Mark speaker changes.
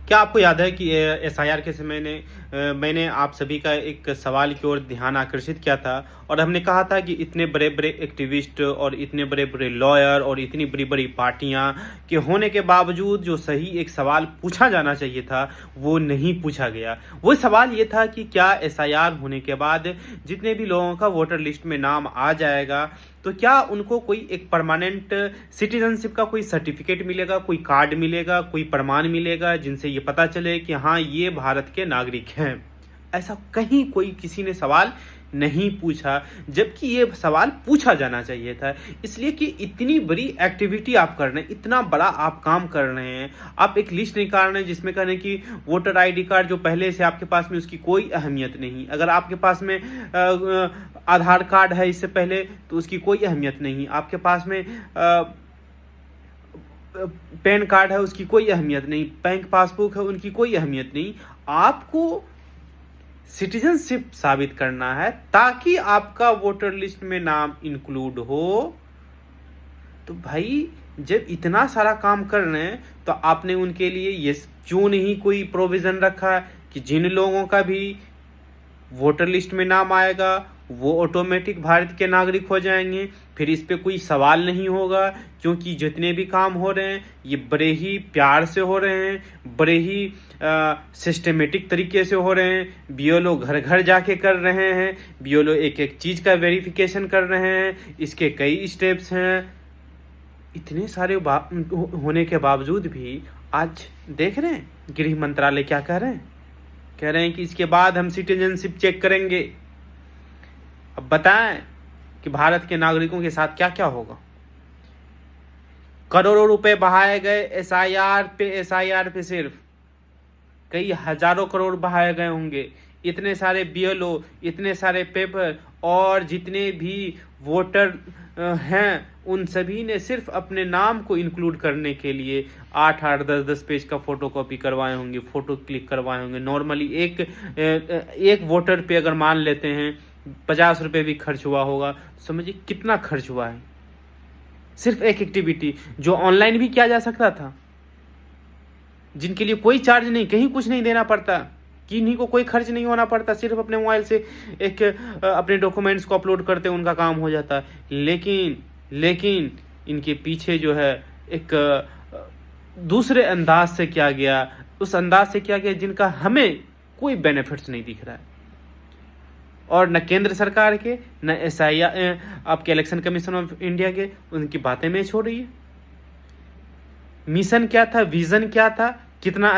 Speaker 1: क्या आपको याद है कि एसआईआर के समय मैंने आप सभी का एक सवाल की ओर ध्यान आकर्षित किया था और हमने कहा था कि इतने बड़े बड़े एक्टिविस्ट और इतने बड़े बड़े लॉयर और इतनी बड़ी बड़ी पार्टियां के होने के बावजूद जो सही एक सवाल पूछा जाना चाहिए था वो नहीं पूछा गया। वो सवाल ये था कि क्या एसआईआर होने के बाद जितने भी लोगों का वोटर लिस्ट में नाम आ जाएगा तो क्या उनको कोई एक परमानेंट सिटीजनशिप का कोई सर्टिफिकेट मिलेगा, कोई कार्ड मिलेगा, कोई प्रमाण मिलेगा जिनसे ये पता चले कि हाँ ये भारत के नागरिक हैं। ऐसा कहीं कोई किसी ने सवाल नहीं पूछा, जबकि ये सवाल पूछा जाना चाहिए था। इसलिए कि इतनी बड़ी एक्टिविटी आप कर रहे हैं, इतना बड़ा आप काम कर रहे हैं, आप एक लिस्ट निकाल रहे हैं जिसमें कह रहे हैं कि वोटर आईडी कार्ड जो पहले से आपके पास में उसकी कोई अहमियत नहीं, अगर आपके पास में आधार कार्ड है इससे पहले तो उसकी कोई अहमियत नहीं, आपके पास में पैन कार्ड है उसकी कोई अहमियत नहीं, बैंक पासबुक है उनकी कोई अहमियत नहीं। आपको सिटीजनशिप साबित करना है ताकि आपका वोटर लिस्ट में नाम इंक्लूड हो। तो भाई जब इतना सारा काम कर रहे हैं तो आपने उनके लिए ये क्यों नहीं कोई प्रोविजन रखा कि जिन लोगों का भी वोटर लिस्ट में नाम आएगा वो ऑटोमेटिक भारत के नागरिक हो जाएंगे, फिर इस पे कोई सवाल नहीं होगा, क्योंकि जितने भी काम हो रहे हैं ये बड़े ही प्यार से हो रहे हैं, बड़े ही सिस्टमेटिक तरीके से हो रहे हैं। बीएलओ घर घर जाके कर रहे हैं, बीएलओ एक एक चीज़ का वेरिफिकेशन कर रहे हैं, इसके कई स्टेप्स हैं। इतने सारे होने के बावजूद भी आज देख रहे हैं गृह मंत्रालय क्या कह रहे हैं कि इसके बाद हम सिटीजनशिप चेक करेंगे। अब बताएं कि भारत के नागरिकों के साथ क्या क्या होगा। करोड़ों रुपए बहाए गए एसआईआर पे, सिर्फ कई हजारों करोड़ बहाए गए होंगे। इतने सारे बीएलओ, इतने सारे पेपर और जितने भी वोटर हैं उन सभी ने सिर्फ अपने नाम को इंक्लूड करने के लिए 8-8, 10-10 पेज का फोटोकॉपी करवाए होंगे, फोटो क्लिक करवाए होंगे। नॉर्मली एक वोटर पे अगर मान लेते हैं 50 रुपये भी खर्च हुआ होगा, समझिए कितना खर्च हुआ है। सिर्फ एक एक्टिविटी जो ऑनलाइन भी किया जा सकता था, जिनके लिए कोई चार्ज नहीं, कहीं कुछ नहीं देना पड़ता, किन्हीं को कोई खर्च नहीं होना पड़ता, सिर्फ अपने मोबाइल से अपने डॉक्यूमेंट्स को अपलोड करते उनका काम हो जाता। लेकिन इनके पीछे जो है एक दूसरे अंदाज से किया गया, उस अंदाज से किया गया जिनका हमें कोई बेनिफिट्स नहीं दिख रहा है। और न केंद्र सरकार के, न एसआईआर आपके इलेक्शन कमीशन ऑफ इंडिया के, उनकी बातें में छोड़िए। मिशन क्या था, विजन क्या था, कितना